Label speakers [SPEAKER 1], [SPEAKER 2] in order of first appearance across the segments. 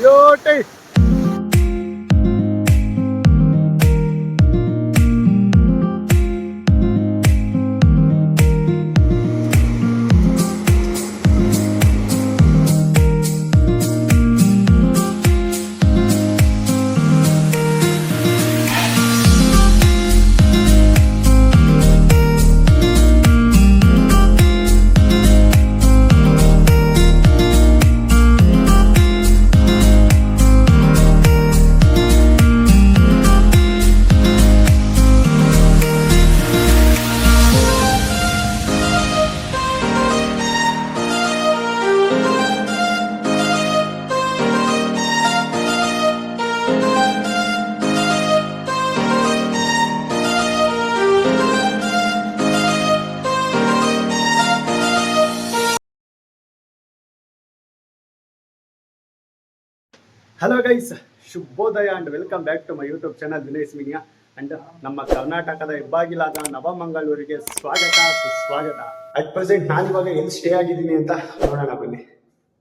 [SPEAKER 1] Beauty. Hello guys, ಶುಭೋದಯ and welcome back to my YouTube channel Dinesh media. And ನಮ್ಮ ಕರ್ನಾಟಕದ ಹೆಬ್ಬಾಗಿಲಾದ ನವಮಂಗಳೂರಿಗೆ ಸ್ವಾಗತ ಸುಸ್ವಾಗತ. ಅಟ್ ಪ್ರೆಸೆಂಟ್ ನಾನಿವಾಗ ಎಲ್ಲಿ ಸ್ಟೇ ಆಗಿದ್ದೀನಿ ಅಂತ ನೋಡೋಣ ಬನ್ನಿ.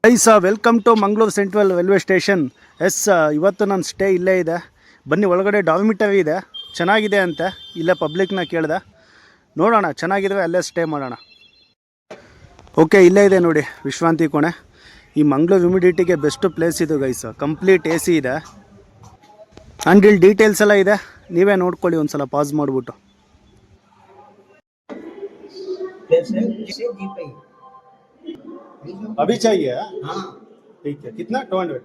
[SPEAKER 1] Guys, welcome to Mangaluru central railway station. Yes, ಇವತ್ತು ನನ್ನ ಸ್ಟೇ ಇಲ್ಲೇ ಇದೆ. ಬನ್ನಿ, ಒಳಗಡೆ ಡಾರ್ಮಿಟರಿ ಇದೆ, ಚೆನ್ನಾಗಿದೆ ಅಂತೆ. ಇಲ್ಲೇ ಪಬ್ಲಿಕ್ನ ಕೇಳಿದೆ, ನೋಡೋಣ, ಚೆನ್ನಾಗಿದ್ರೆ ಅಲ್ಲೇ ಸ್ಟೇ ಮಾಡೋಣ. ಓಕೆ, ಇಲ್ಲೇ ಇದೆ ನೋಡಿ ವಿಶ್ರಾಂತಿ ಕೋಣೆ. ಈ ಮಂಗಳೂರು ಹ್ಯುಮಿಡಿಟಿಗೆ ಬೆಸ್ಟ್ ಪ್ಲೇಸ್ ಇದು ಗೈಸ್. ಕಂಪ್ಲೀಟ್ ಎ ಸಿ ಇದೆ ಆ್ಯಂಡ್ ಇಲ್ಲಿ ಡೀಟೇಲ್ಸ್ ಎಲ್ಲ ಇದೆ, ನೀವೇ ನೋಡ್ಕೊಳ್ಳಿ ಒಂದ್ಸಲ ಪಾಸ್ ಮಾಡಿಬಿಟ್ಟು. ಅಭಿ ಚಾಹಿಯೆ? ठीक है, कितना? 200.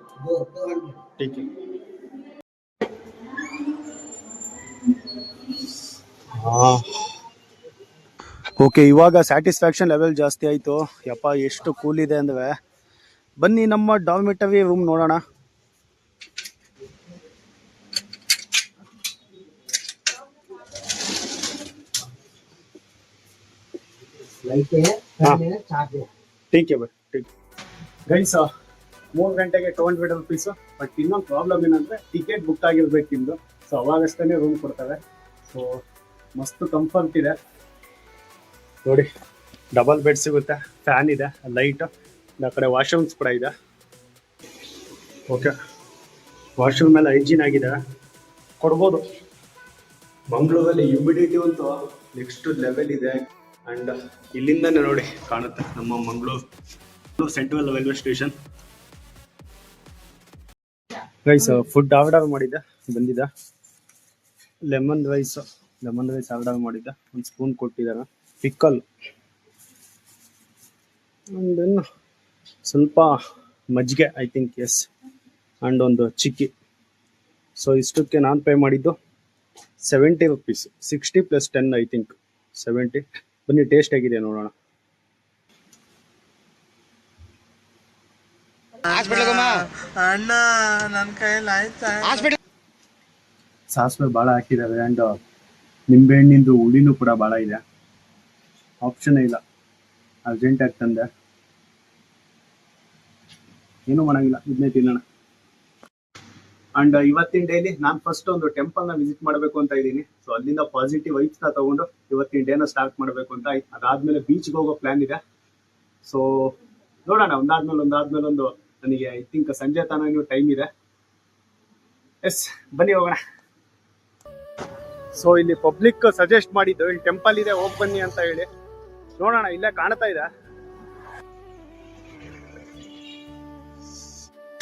[SPEAKER 1] ठीक है. ಓಕೆ, ಇವಾಗ ಸ್ಯಾಟಿಸ್ಫ್ಯಾಕ್ಷನ್ ಲೆವೆಲ್ ಜಾಸ್ತಿ ಆಯಿತು. ಯಪ್ಪ, ಎಷ್ಟು ಕೂಲ್ ಇದೆ ಅಂದರೆ. ಬನ್ನಿ ನಮ್ಮ ಡಾರ್ಮಿಟರಿ ರೂಮ್ ನೋಡೋಣ. ठीक है ಬಟ್ ठीक ಗೈಸ್, 3 ಗಂಟೆಗೆ 200 ರುಪೀಸು. ಬಟ್ ಇನ್ನೊಂದು ಪ್ರಾಬ್ಲಮ್ ಏನಂದರೆ ಟಿಕೆಟ್ ಬುಕ್ ಆಗಿರ್ಬೇಕಿಂದು. ಸೊ ಅವಾಗಷ್ಟೇ ರೂಮ್ ಕೊಡ್ತಾರೆ. ಸೊ ಮಸ್ತ್ ಕಂಫರ್ಟ್ ಇದೆ ನೋಡಿ. ಡಬಲ್ ಬೆಡ್ ಸಿಗುತ್ತೆ, ಫ್ಯಾನ್ ಇದೆ, ಲೈಟ್, ಆ ಕಡೆ ವಾಶ್ರೂಮ್ಸ್ ಕೂಡ ಇದೆ. ಓಕೆ, ವಾಶ್ರೂಮ್ ಎಲ್ಲ ಹೈಜೀನ್ ಆಗಿದೆ, ಕೊಡ್ಬೋದು. ಮಂಗಳೂರಲ್ಲಿ ಹ್ಯುಮಿಡಿಟಿ ಅಂತೂ ನೆಕ್ಸ್ಟ್ ಲೆವೆಲ್ ಇದೆ. ಆ್ಯಂಡ್ ಇಲ್ಲಿಂದನೇ ನೋಡಿ ಕಾಣುತ್ತೆ ನಮ್ಮ Mangaluru central railway station. Rice food order ಮಾಡಿದ್ದೆ, ಬಂದಿದೆ. ಲೆಮನ್ ರೈಸ್ ಆರ್ಡರ್ ಮಾಡಿದ್ದೆ. ಒಂದು ಸ್ಪೂನ್ ಕೊಟ್ಟಿದ್ದಾರೆ. ಪಿಕ್ಕಲ್ ಆ್ಯಂಡ್ ದೆನ್ ಸ್ವಲ್ಪ ಮಜ್ಜಿಗೆ, ಐ ಥಿಂಕ್, ಎಸ್, ಆ್ಯಂಡ್ ಒಂದು ಚಿಕ್ಕಿ. ಸೊ ಇಷ್ಟಕ್ಕೆ ನಾನು ಪೇ ಮಾಡಿದ್ದು 70 ರುಪೀಸ್. 60 + 10, I think 70. ಬನ್ನಿ, ಟೇಸ್ಟ್ ಆಗಿದೆ ನೋಡೋಣ. ಸಾಸಿವೆ ಭಾಳ ಹಾಕಿದ್ದಾರೆ ಆ್ಯಂಡ್ ನಿಂಬೆಹಣ್ಣಿಂದು ಹುಳಿನೂ ಕೂಡ ಭಾಳ ಇದೆ. ಆಪ್ಷನ್ ಇಲ್ಲ, ಅರ್ಜೆಂಟಾಗಿ ತಂದೆ, ಏನೂ ಮಾಡೋಂಗಿಲ್ಲ, ಇದನ್ನೇ ತಿನ್ನೋಣ. ಆ್ಯಂಡ್ ಇವತ್ತಿನ ಡೇಲಿ ನಾನು ಫಸ್ಟ್ ಒಂದು ಟೆಂಪಲ್ನ ವಿಸಿಟ್ ಮಾಡಬೇಕು ಅಂತ ಇದ್ದೀನಿ. ಸೊ ಅಲ್ಲಿಂದ ಪಾಸಿಟಿವ್ ವೈಬ್ಸ್ನ ತಗೊಂಡು ಇವತ್ತಿನ ಡೇನ ಸ್ಟಾರ್ಟ್ ಮಾಡಬೇಕು ಅಂತ. ಅದಾದಮೇಲೆ ಬೀಚ್ಗೆ ಹೋಗೋ ಪ್ಲ್ಯಾನ್ ಇದೆ. ಸೊ ನೋಡೋಣ, ಒಂದಾದ್ಮೇಲೆ ಒಂದು. ನನಗೆ ಐ ಥಿಂಕ್ ಸಂಜೆ ತನಕ ಇನ್ನೂ ಟೈಮ್ ಇದೆ. ಎಸ್, ಬನ್ನಿ ಹೋಗೋಣ. ಸೊ ಇಲ್ಲಿ ಪಬ್ಲಿಕ್ ಸಜೆಸ್ಟ್ ಮಾಡಿದ್ದು, ಇಲ್ಲಿ ಟೆಂಪಲ್ ಇದೆ, ಹೋಗಿ ಬನ್ನಿ ಅಂತ ಹೇಳಿ. ನೋಡೋಣ, ಇಲ್ಲೇ ಕಾಣ್ತಾ ಇದೆ.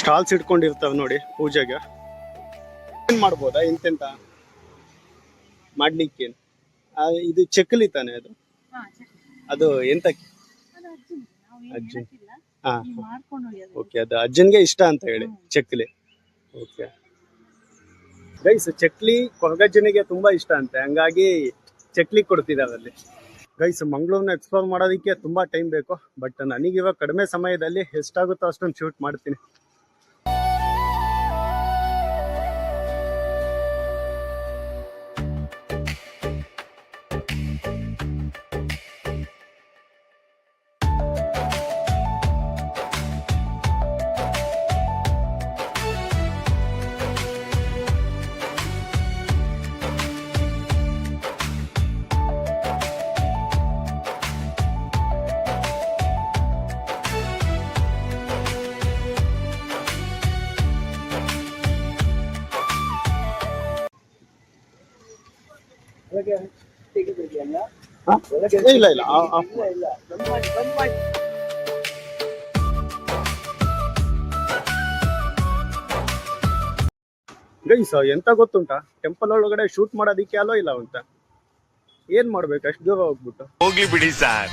[SPEAKER 1] ಸ್ಟಾಲ್ಸ್ ಇಟ್ಕೊಂಡಿರ್ತಾವೆ ನೋಡಿ ಪೂಜೆಗೆ. ಏನ್ ಮಾಡ್ಬೋದಾ ಇಂತೆಂತ ಮಾಡ್ಲಿಕ್ಕೆ? ಇದು ಚಕ್ಕಲಿ ತಾನೆ ಅದು? ಅದು ಎಂತ? ಅಜ್ಜನ್. ಹಾ, ಓಕೆ, ಅದು ಅಜ್ಜನ್ಗೆ ಇಷ್ಟ ಅಂತ ಹೇಳಿ ಚಕ್ಲಿ. ಓಕೆ ಗೈಸ್, ಚಕ್ಲಿ ಕೊರಗಜ್ಜನಿಗೆ ತುಂಬಾ ಇಷ್ಟ ಅಂತೆ, ಹಂಗಾಗಿ ಚಕ್ಲಿ ಕೊಡ್ತಿದ್ದಾರೆ ಅಲ್ಲಿ. ಗೈಸ್, ಮಂಗಳೂರನ್ನ ಎಕ್ಸ್ಪ್ಲೋರ್ ಮಾಡೋದಕ್ಕೆ ತುಂಬಾ ಟೈಮ್ ಬೇಕು. ಬಟ್ ನನಗಿವಾಗ ಕಡಿಮೆ ಸಮಯದಲ್ಲಿ ಎಷ್ಟಾಗುತ್ತೋ ಅಷ್ಟೊಂದು ಶೂಟ್ ಮಾಡ್ತೀನಿ. ಇಲ್ಲ ಇಲ್ಲ ಗೈಸ್ ಎಂತ ಗೊತ್ತುಂಟಾ, ಟೆಂಪಲ್ ಒಳಗಡೆ ಶೂಟ್ ಮಾಡೋದಿಕ್ಕೆ ಅಲೋ ಇಲ್ಲ ಅಂತ. ಏನ್ ಮಾಡ್ಬೇಕು ಅಷ್ಟು ದೂರ ಹೋಗ್ಬಿಟ್ಟು?
[SPEAKER 2] ಹೋಗ್ಲಿ ಬಿಡಿ ಸರ್,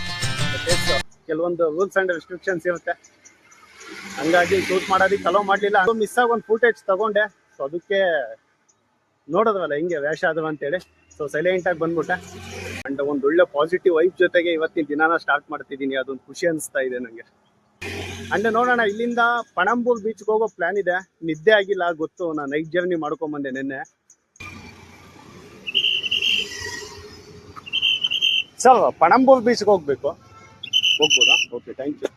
[SPEAKER 1] ಕೆಲವೊಂದು ರೂಲ್ಸ್ ಅಂಡ್ ರೆಸ್ಟ್ರಿಕ್ಷನ್ಸ್ ಇರುತ್ತೆ, ಹಂಗಾಗಿ ಶೂಟ್ ಮಾಡೋದಿಕ್ಕೆ ಅಲೋ ಮಾಡ್ಲಿಲ್ಲ. ಅದು ಮಿಸ್ ಆಗಿ ಒಂದು ಫುಟೇಜ್ ತಗೊಂಡೆ. ಸೊ ಅದಕ್ಕೆ ನೋಡೋದ್ರಲ್ಲ ಹಿಂಗೆ ವೇಷ ಅದು ಅಂತೇಳಿ ಸೊ ಸೈಲೆಂಟ್ ಆಗಿ ಬಂದ್ಬಿಟ್ಟೆ. ಅಂಡ್ ಒಂದು ಒಳ್ಳೆ ಪಾಸಿಟಿವ್ ವೈಬ್ ಜೊತೆಗೆ ಇವತ್ತಿನ ದಿನಾನ ಸ್ಟಾರ್ಟ್ ಮಾಡ್ತಿದ್ದೀನಿ. ಅದೊಂದು ಖುಷಿ ಅನಿಸ್ತಾ ಇದೆ ನನಗೆ. ಅಂಡ್ ನೋಡೋಣ, ಇಲ್ಲಿಂದ ಪಣಂಬೂರ್ ಬೀಚ್ಗೆ ಹೋಗೋ ಪ್ಲಾನ್ ಇದೆ. ನಿದ್ದೆ ಆಗಿಲ್ಲ ಗೊತ್ತು, ನಾನು ನೈಟ್ ಜರ್ನಿ ಮಾಡ್ಕೊಂಬಂದೆ ನಿನ್ನೆ. ಸರ್ ಪಣಂಬೂರ್ ಬೀಚ್ಗೆ ಹೋಗ್ಬೋದಾ? Okay, thank you.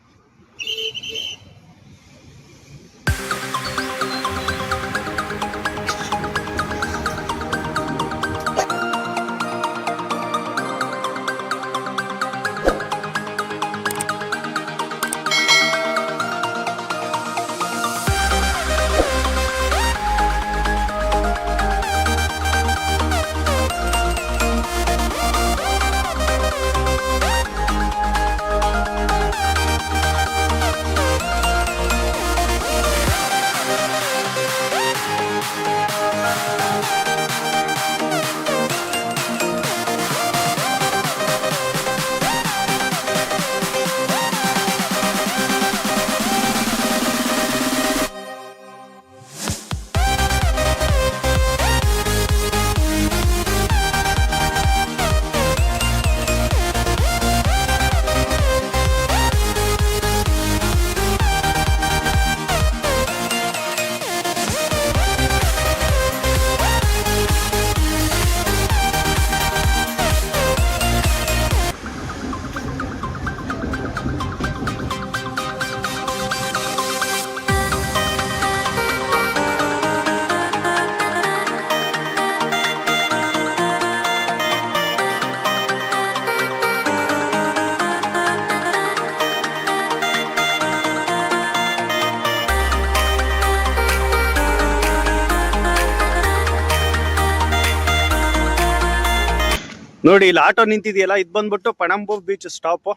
[SPEAKER 1] ನೋಡಿ ಇಲ್ಲಿ ಆಟೋ ನಿಂತಿದೆಯಲ್ಲ, ಇದು ಬಂದ್ಬಿಟ್ಟು ಪಣಂಬೂರ್ ಬೀಚ್ ಸ್ಟಾಪ್.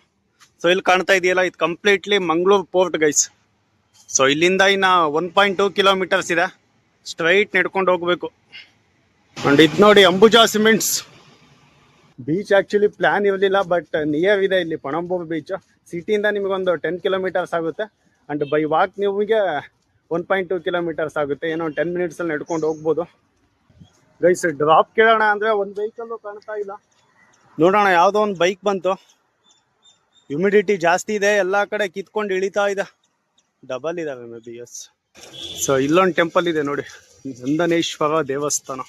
[SPEAKER 1] ಸೊ ಇಲ್ಲಿ ಕಾಣ್ತಾ ಇದೆಯಲ್ಲ, ಇದು completely Mangaluru port guys. So ಇಲ್ಲಿಂದ ಇನ್ನ 1.2 ಕಿಲೋಮೀಟರ್ಸ್ ಇದೆ, ಸ್ಟ್ರೈಟ್ ನಡ್ಕೊಂಡು ಹೋಗ್ಬೇಕು. ಅಂಡ್ ಇದು ನೋಡಿ Ambuja cements beach. Actually plan ಇರಲಿಲ್ಲ, ಬಟ್ ನಿಯರ್ ಇದೆ ಇಲ್ಲಿ ಪಣಂಬೂರ್ ಬೀಚ್. ಸಿಟಿಯಿಂದ ನಿಮಗೊಂದು 10 ಕಿಲೋಮೀಟರ್ಸ್ ಆಗುತ್ತೆ. ಅಂಡ್ ಬೈ ವಾಕ್ ನಿಮಗೆ 1.2 ಕಿಲೋಮೀಟರ್ಸ್ ಆಗುತ್ತೆ. ಏನೋ 10 ಮಿನಿಟ್ಸಲ್ಲಿ ನಡ್ಕೊಂಡು ಹೋಗ್ಬೋದು ಗೈಸ್. ಡ್ರಾಪ್ ಕೇಳೋಣ ಅಂದರೆ ಒಂದು ವೆಹಿಕಲ್ಲು ಕಾಣ್ತಾ ಇಲ್ಲ. ನೋಡೋಣ, ಯಾವುದೋ ಒಂದು ಬೈಕ್ ಬಂತು. ಹ್ಯುಮಿಡಿಟಿ ಜಾಸ್ತಿ ಇದೆ, ಎಲ್ಲ ಕಡೆ ಕಿತ್ಕೊಂಡು ಇಳಿತಾ ಇದೆ. ಡಬಲ್ ಇದಾವೆ ಮೇ ಬಿ. ಎಸ್. ಸೊ ಇಲ್ಲೊಂದು ಟೆಂಪಲ್ ಇದೆ ನೋಡಿ, ನಂದನೇಶ್ವರ ದೇವಸ್ಥಾನ.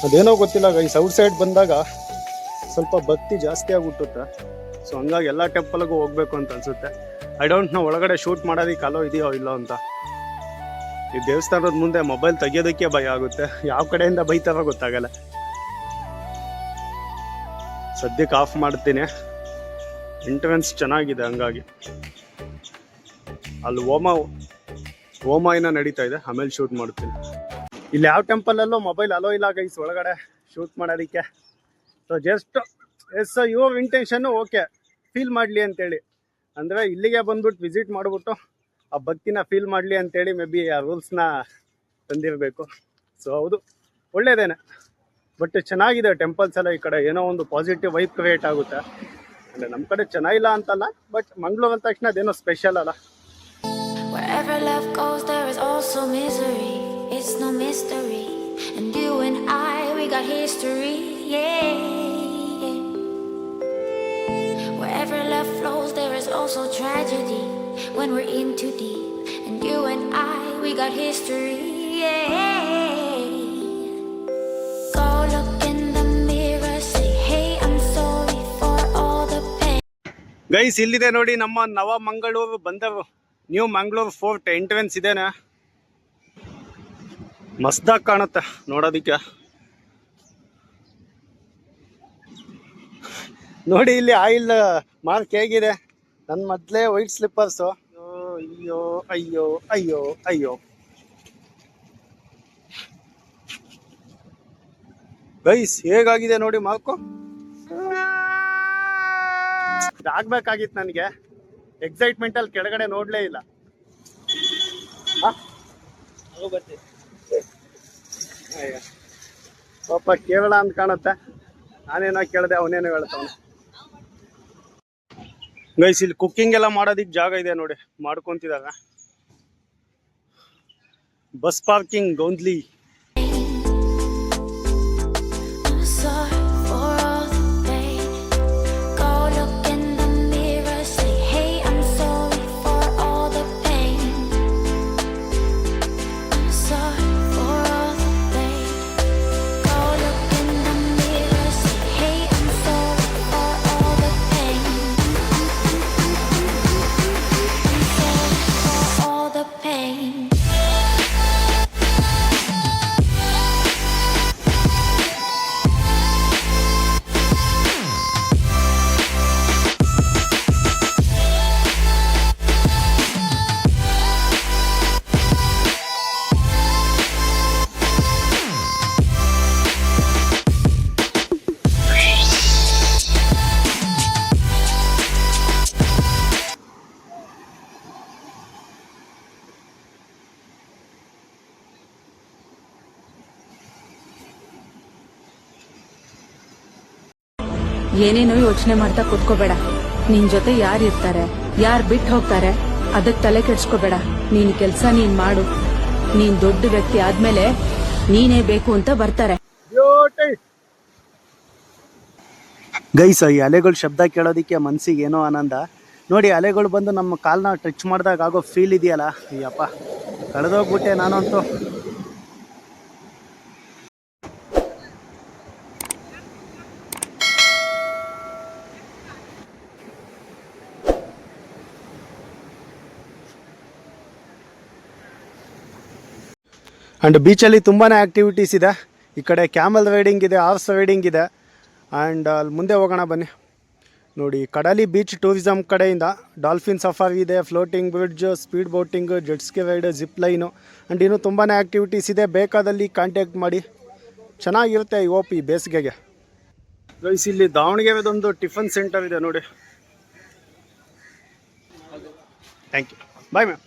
[SPEAKER 1] ಅದೇನೋ ಗೊತ್ತಿಲ್ಲ ಗೈಸ್, ಔಟ್ ಸೈಡ್ ಬಂದಾಗ ಸ್ವಲ್ಪ ಭಕ್ತಿ ಜಾಸ್ತಿ ಆಗ್ಬಿಟ್ಟುತ್ತೆ. ಸೊ ಹಂಗಾಗಿ ಎಲ್ಲ ಟೆಂಪಲ್ಗೂ ಹೋಗ್ಬೇಕು ಅಂತ ಅನ್ಸುತ್ತೆ. ಐ ಡೋಂಟ್ ನೋ ಒಳಗಡೆ ಶೂಟ್ ಮಾಡೋದಕ್ಕೆ ಅಲೋ ಇದೆಯೋ ಇಲ್ಲೋ ಅಂತ. ಈ ದೇವಸ್ಥಾನದ ಮುಂದೆ ಮೊಬೈಲ್ ತೆಗಿಯೋದಕ್ಕೆ ಭಯ ಆಗುತ್ತೆ, ಯಾವ ಕಡೆಯಿಂದ ಬೈತಾರೋ ಗೊತ್ತಾಗಲ್ಲ. ಸದ್ಯಕ್ಕೆ ಆಫ್ ಮಾಡ್ತೀನಿ. ಎಂಟ್ರೆನ್ಸ್ ಚೆನ್ನಾಗಿದೆ, ಹಂಗಾಗಿ ಅಲ್ಲಿ ಹೋಮ ಏನೋ ನಡೀತಾ ಇದೆ, ಆಮೇಲೆ ಶೂಟ್ ಮಾಡ್ತೀನಿ. ಇಲ್ಲಿ ಯಾವ ಟೆಂಪಲಲ್ಲೂ ಮೊಬೈಲ್ ಅಲೋ ಇಲ್ಲ ಗೈಸ್ ಒಳಗಡೆ ಶೂಟ್ ಮಾಡೋದಕ್ಕೆ. So just your intention okay, feel ಮಾಡಲಿ ಅಂತೇಳಿ. ಅಂದರೆ ಇಲ್ಲಿಗೆ ಬಂದ್ಬಿಟ್ಟು ವಿಸಿಟ್ ಮಾಡಿಬಿಟ್ಟು ಆ ಭಕ್ತಿನ ಫೀಲ್ ಮಾಡಲಿ ಅಂತೇಳಿ ಮೇ ಬಿ ಆ ರೂಲ್ಸ್ನ ತಂದಿರಬೇಕು. ಸೊ ಹೌದು, ಒಳ್ಳೇದೇನೆ. ಬಟ್ ಚೆನ್ನಾಗಿದೆ ಟೆಂಪಲ್ಸ್ ಎಲ್ಲ ಈ ಕಡೆ. ಏನೋ ಒಂದು ಪಾಸಿಟಿವ್ ವೈಬ್ ಕ್ರಿಯೇಟ್ ಆಗುತ್ತೆ. ಅಂದರೆ ನಮ್ಮ ಕಡೆ ಚೆನ್ನಾಗಿಲ್ಲ ಅಂತಲ್ಲ, ಬಟ್ ಮಂಗಳೂರು ಅಂದ ತಕ್ಷಣ ಅದೇನೋ ಸ್ಪೆಷಲ್ ಅಲ್ಲ.
[SPEAKER 3] Wherever love goes, there is also misery. It's no mystery. And you and I, we got history. Yeah. Wherever love flows, there is also tragedy. When we're in too deep. And you and I, we got history. Yeah. Go look in the mirror, say, hey, I'm sorry for all the pain.
[SPEAKER 1] Guys ಇಲ್ಲಿದೆ ನೋಡಿ ನಮ್ಮ ನವ ಮಂಗಳೂರು ಬಂದರು. New Mangaluru fort entrance ಇದೇನಾ, ಮಸ್ತಾಗಿ ಕಾಣುತ್ತೆ ನೋಡೋದಿಕ್ಕೆ. ನೋಡಿ ಇಲ್ಲಿ ಆಯಿಲ್ ಮಾರ್ಕ್ ಹೇಗಿದೆ. ನನ್ನ ಮೊದಲೇ ವೈಟ್ ಸ್ಲಿಪ್ಪರ್ಸು. ಅಯ್ಯೋ ಅಯ್ಯೋ ಅಯ್ಯೋ ಅಯ್ಯೋ ಗೈಸ್, ಹೇಗಾಗಿದೆ ನೋಡಿ ಮಾರ್ಕು. ಇದಾಗಬೇಕಾಗಿತ್ತು ನನಗೆ. ಎಕ್ಸೈಟ್ಮೆಂಟಲ್ಲಿ ಕೆಳಗಡೆ ನೋಡಲೇ ಇಲ್ಲ. ಪಾಪ ಕೇರಳ ಅಂತ ಕಾಣುತ್ತೆ. ನಾನೇನೋ ಕೇಳಿದೆ, ಅವನೇನೋ ಹೇಳ್ತಾವನೆ. ಗೈಸ್, ಇಲ್ಲಿ ಕುಕ್ಕಿಂಗ್ ಎಲ್ಲ ಮಾಡೋದಿಕ್ ಜಾಗ ಇದೆ ನೋಡಿ, ಮಾಡ್ಕೊಂತಿದಾಗ. ಬಸ್ ಪಾರ್ಕಿಂಗ್ ಗೋಂದ್ಲಿ.
[SPEAKER 3] Sorry for all the pain. Go look in the mirror, say, hey, I'm sorry for all the pain. Sorry for all the pain. Go look in the mirror, say, hey, I'm sorry for all the pain. I'm sorry for all the pain.
[SPEAKER 2] ಏನೇನೋ ಯೋಚನೆ ಮಾಡ್ತಾ ಕೂತ್ಕೋಬೇಡ. ನಿನ್ ಜೊತೆ ಯಾರು ಇರ್ತಾರೆ, ಯಾರು ಬಿಟ್ಟು ಹೋಗ್ತಾರೆ ಅದಕ್ ತಲೆ ಕೆಡ್ಸ್ಕೋಬೇಡ. ನೀನ್ ಕೆಲ್ಸ ನೀನ್ ಮಾಡು. ನೀನ್ ದೊಡ್ಡ ವ್ಯಕ್ತಿ ಆದ್ಮೇಲೆ ನೀನೇ ಬೇಕು ಅಂತ ಬರ್ತಾರೆ.
[SPEAKER 1] ಗೈಸ್, ಈ ಅಲೆಗಳ ಶಬ್ದ ಕೇಳೋದಿಕ್ಕೆ ಮನ್ಸಿಗೆ ಏನೋ ಆನಂದ. ನೋಡಿ, ಅಲೆಗಳು ಬಂದು ನಮ್ಮ ಕಾಲ್ನ ಟಚ್ ಮಾಡಿದಾಗ ಆಗೋ ಫೀಲ್ ಇದೆಯಲ್ಲ, ಅಯ್ಯಪ್ಪ, ಕಳೆದೋಗ್ಬಿಟ್ಟೆ ನಾನಂತೂ. ಆ್ಯಂಡ್ ಬೀಚಲ್ಲಿ ತುಂಬಾ ಆ್ಯಕ್ಟಿವಿಟೀಸ್ ಇದೆ. ಈ ಕಡೆ ಕ್ಯಾಮಲ್ ರೈಡಿಂಗ್ ಇದೆ, ಹಾರ್ಸ್ ರೈಡಿಂಗ್ ಇದೆ. ಆ್ಯಂಡ್ ಅಲ್ಲಿ ಮುಂದೆ ಹೋಗೋಣ ಬನ್ನಿ. ನೋಡಿ, ಕಡಲಿ ಬೀಚ್ ಟೂರಿಸಮ್ ಕಡೆಯಿಂದ ಡಾಲ್ಫಿನ್ ಸಫಾರಿ ಇದೆ, floating bridge, speed boating, jet ski ride, zip line and ಇನ್ನೂ ತುಂಬಾ ಆ್ಯಕ್ಟಿವಿಟೀಸ್ ಇದೆ. ಬೇಕಾದಲ್ಲಿ ಕಾಂಟ್ಯಾಕ್ಟ್ ಮಾಡಿ. ಚೆನ್ನಾಗಿರುತ್ತೆ ಈ ಓಪಿ ಬೇಸಿಗೆಗೆ. ಗೈಸ್, ಇಲ್ಲಿ ದಾವಣಗೆರೆದೊಂದು ಟಿಫನ್ ಸೆಂಟರ್ ಇದೆ ನೋಡಿ. Thank you. Bye ma'am.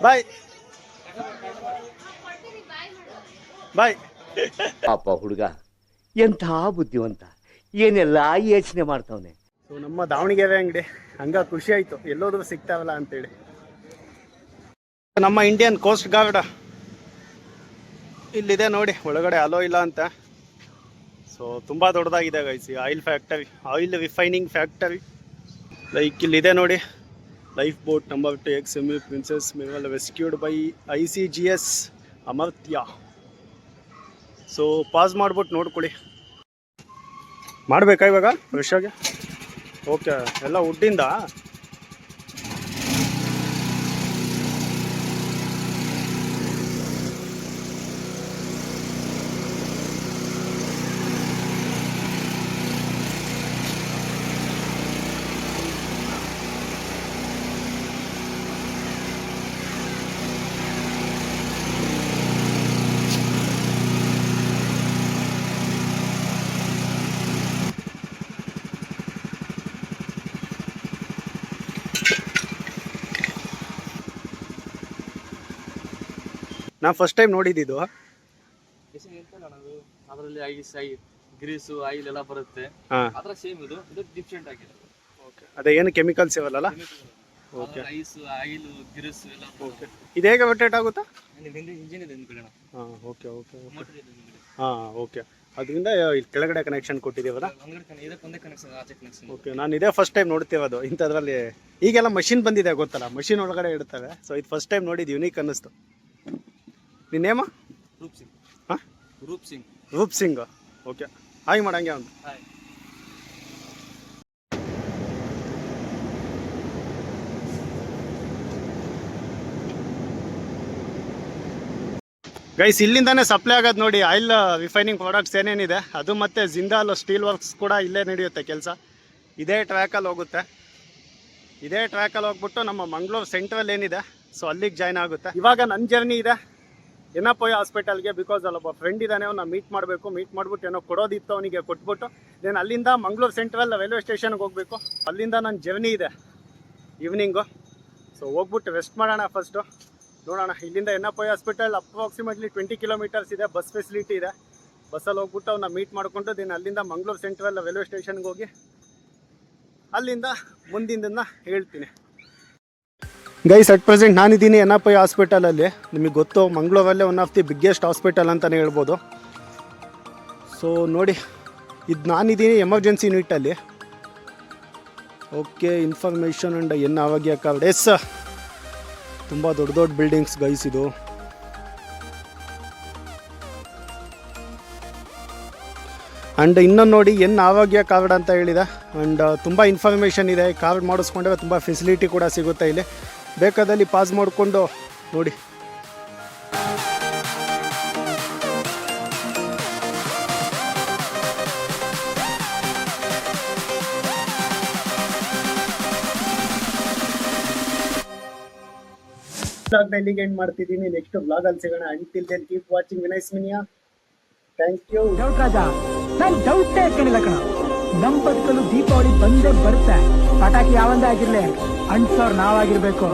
[SPEAKER 1] Bye bye.
[SPEAKER 4] ಪಾಪ ಹುಡುಗ ಎಂಥ ಬುದ್ಧಿವಂತ, ಏನೆಲ್ಲ ಯೋಚನೆ ಮಾಡ್ತಾವನೆ.
[SPEAKER 1] ಸೊ ನಮ್ಮ ದಾವಣಗೆರೆ ಅಂಗಡಿ ಹಂಗ ಖುಷಿ ಆಯ್ತು, ಎಲ್ಲೋದ್ರೂ ಸಿಗ್ತಾವಲ್ಲ ಅಂತೇಳಿ. ನಮ್ಮ ಇಂಡಿಯನ್ ಕೋಸ್ಟ್ ಗಾರ್ಡ್ ಇಲ್ಲಿದೆ ನೋಡಿ, ಒಳಗಡೆ ಅಲೋ ಇಲ್ಲ ಅಂತ. ಸೊ ತುಂಬ ದೊಡ್ಡದಾಗಿದೆ guys. Oil factory, oil refining factory. Like ಇಲ್ಲಿದೆ ನೋಡಿ, life boat number 2 XME princess mineral rescued by ICGS Amartya. So pass ಮಾಡ್ಬಿಟ್ಟು ನೋಡ್ಕೊಳ್ಳಿ. ಮಾಡಬೇಕಾ ಇವಾಗ ಫ್ರೆಶ್ ಆಗಿ? ಓಕೆ, ಎಲ್ಲ ವುಡ್ಡಿಂದ. ನಾನು ಫಸ್ಟ್ ಟೈಮ್ ನೋಡಿದ್ದು.
[SPEAKER 5] ಅದರಲ್ಲಿ ಐಸ್ ಗ್ರೀಸು ಆಯಿಲ್ ಎಲ್ಲ ಬರುತ್ತೆ. ಅದ್ರ ಸೇಮ್ ಇದು ಡಿಫ್ರೆಂಟ್ ಆಗಿದೆ.
[SPEAKER 1] ಓಕೆ, ಅದೇ ಏನು ಕೆಮಿಕಲ್ಸ್ ಇರಲ್ಲ. ಓಕೆ,
[SPEAKER 5] ಐಸ್ ಆಯಿಲ್ ಗ್ರೀಸ್ ಎಲ್ಲ.
[SPEAKER 1] ಓಕೆ, ಇದು ಹೇಗೆ ರೊಟೇಟ್ ಆಗುತ್ತಾ?
[SPEAKER 5] ಇಂಜಿನ್ ಇದೆ ಕಡೆ.
[SPEAKER 1] ಹಾಂ, ಓಕೆ ಓಕೆ ಓಕೆ. ಹಾಂ, ಓಕೆ. ಅದರಿಂದ ಇಲ್ಲಿ ಕೆಳಗಡೆ ಕನೆಕ್ಷನ್ ಕೊಟ್ಟಿದ್ದೀವಲ್ಲ.
[SPEAKER 5] ಇದಕ್ಕೊಂದೇ ಕನೆಕ್ಷನ್, ಆಚೆ ಕನೆಕ್ಷನ್.
[SPEAKER 1] ಓಕೆ, ನಾನು ಇದೇ ಫಸ್ಟ್ ಟೈಮ್ ನೋಡ್ತೀವದು ಇಂಥದ್ರಲ್ಲಿ. ಈಗೆಲ್ಲ ಮಷಿನ್ ಬಂದಿದೆ ಗೊತ್ತಲ್ಲ, ಮಷಿನ್ ಒಳಗಡೆ ಇಡ್ತವೆ. ಸೊ ಇದು ಫಸ್ಟ್ ಟೈಮ್ ನೋಡಿದ್ದು, ಯುನೀಕ್ ಅನ್ನಿಸ್ತು. ನಿನ್ನೇಮ?
[SPEAKER 5] ರೂಪ್ ಸಿಂಗ್.
[SPEAKER 1] ಹಾಂ,
[SPEAKER 5] ರೂಪ್ ಸಿಂಗ್.
[SPEAKER 1] ರೂಪ್ ಸಿಂಗ್. ಓಕೆ, ಹಾಯ್ ಮಾಡಂಗೆ ಒಂದು.
[SPEAKER 5] ಹಾಯ್.
[SPEAKER 1] ಗೈಸ್ ಇಲ್ಲಿಂದಾನೇ ಸಪ್ಲೈ ಆಗೋದು ನೋಡಿ ಆಯಿಲ್ ರಿಫೈನಿಂಗ್ ಪ್ರಾಡಕ್ಟ್ಸ್ ಏನೇನಿದೆ ಅದು ಮತ್ತು ಜಿಂದಾಲ್ ಸ್ಟೀಲ್ ವರ್ಕ್ಸ್ ಕೂಡ ಇಲ್ಲೇ ನಡೆಯುತ್ತೆ ಕೆಲಸ. ಇದೇ ಟ್ರ್ಯಾಕಲ್ಲಿ ಹೋಗುತ್ತೆ. ಇದೇ ಟ್ರ್ಯಾಕಲ್ಲಿ ಹೋಗ್ಬಿಟ್ಟು ನಮ್ಮ ಮಂಗಳೂರು ಸೆಂಟ್ರಲ್ ಏನಿದೆ ಸೊ ಅಲ್ಲಿಗೆ ಜಾಯ್ನ್ ಆಗುತ್ತೆ. ಇವಾಗ ನನ್ನ ಜರ್ನಿ ಇದೆ ಎನ್ನಪೋಯ ಹಾಸ್ಪಿಟಲ್ಗೆ. ಬಿಕಾಸ್ ಅಲ್ಲೊಬ್ಬ ಫ್ರೆಂಡ್ ಇದ್ದಾನೆ, ಅವ್ನ ಮೀಟ್ ಮಾಡಬೇಕು. ಮೀಟ್ ಮಾಡ್ಬಿಟ್ಟು ಏನೋ ಕೊಡೋದಿತ್ತು ಅವನಿಗೆ ಕೊಟ್ಬಿಟ್ಟು ನಾನು ಅಲ್ಲಿಂದ ಮಂಗಳೂರು ಸೆಂಟ್ರಲ್ ರೈಲ್ವೆ ಸ್ಟೇಷನ್ಗೆ ಹೋಗಬೇಕು. ಅಲ್ಲಿಂದ ನನ್ನ ಜರ್ನಿ ಇದೆ ಈವ್ನಿಂಗು. ಸೊ ಹೋಗ್ಬಿಟ್ಟು ರೆಸ್ಟ್ ಮಾಡೋಣ ಫಸ್ಟು. ನೋಡೋಣ. ಇಲ್ಲಿಂದ ಎನ್ನಪೋಯ ಹಾಸ್ಪಿಟಲ್ ಅಪ್ರಾಕ್ಸಿಮೇಟ್ಲಿ 20 ಕಿಲೋಮೀಟರ್ಸ್ ಇದೆ. ಬಸ್ ಫೆಸಿಲಿಟಿ ಇದೆ. ಬಸ್ಸಲ್ಲಿ ಹೋಗ್ಬಿಟ್ಟು ಅವನ್ನ ಮೀಟ್ ಮಾಡಿಕೊಂಡು ದಿನ ಅಲ್ಲಿಂದ ಮಂಗಳೂರು ಸೆಂಟ್ರಲ್ ರೈಲ್ವೆ ಸ್ಟೇಷನ್ಗೆ ಹೋಗಿ ಅಲ್ಲಿಂದ ಮುಂದಿನ ಹೇಳ್ತೀನಿ. ಗೈಸ್ ಅಟ್ ಪ್ರೆಸೆಂಟ್ ನಾನಿದ್ದೀನಿ ಎನ್ನಪೋಯ ಹಾಸ್ಪಿಟಲಲ್ಲಿ. ನಿಮಗೆ ಗೊತ್ತು ಮಂಗಳೂರಲ್ಲೇ one of the biggest hospital ಅಂತಲೇ ಹೇಳ್ಬೋದು. ಸೊ ನೋಡಿ, ಇದು ನಾನಿದ್ದೀನಿ ಎಮರ್ಜೆನ್ಸಿ ಯೂನಿಟಲ್ಲಿ. ಓಕೆ, ಇನ್ಫಾರ್ಮೇಷನ್ ಆ್ಯಂಡ್ ಎನ್ ಆರೋಗ್ಯ ಕಾರ್ಡ್. ಎಸ್, ತುಂಬ ದೊಡ್ಡ ದೊಡ್ಡ ಬಿಲ್ಡಿಂಗ್ಸ್ ಗೈಸ್ ಇದು. ಆ್ಯಂಡ್ ಇನ್ನೊಂದು ನೋಡಿ ಎನ್ ಆರೋಗ್ಯ ಕಾರ್ಡ್ ಅಂತ ಹೇಳಿದೆ. ಆ್ಯಂಡ್ ತುಂಬ ಇನ್ಫಾರ್ಮೇಷನ್ ಇದೆ. ಕಾರ್ಡ್ ಮಾಡಿಸ್ಕೊಂಡ್ರೆ ತುಂಬ ಫೆಸಿಲಿಟಿ ಕೂಡ ಸಿಗುತ್ತೆ ಇಲ್ಲಿ. ಬೇಕಾದಲ್ಲಿ ಪಾಸ್ ಮಾಡಿಕೊಂಡು ನೋಡಿ. ಇಲ್ಲಿಗೆ ಎಂಡ್ ಮಾಡ್ತಿದ್ದೀನಿ. ನೆಕ್ಸ್ಟ್ ಬ್ಲಾಗಲ್ಲಿ ಸಿಗೋಣ. ಅಂಟಿಲ್ ದೆನ್ ಕೀಪ್ ವಾಚಿಂಗ್ ವಿನೈಸ್ ಮಿನಿಯಾ. Thank you.
[SPEAKER 6] ಡೌಟ್ ರಾಜ, ನಾನು ಡೌಟೇ ಕೇಳಿಲ್ಲ ಕಣ. ನಮ್ಮ ಬದುಕಲು ದೀಪಾವಳಿ ಬಂದೇ ಬರುತ್ತೆ. ಪಟಾಕಿ ಯಾವಂದೇ ಆಗಿರ್ಲಿ, ಅಂಟ್ಸೋರ್ ನಾವಾಗಿರ್ಬೇಕು.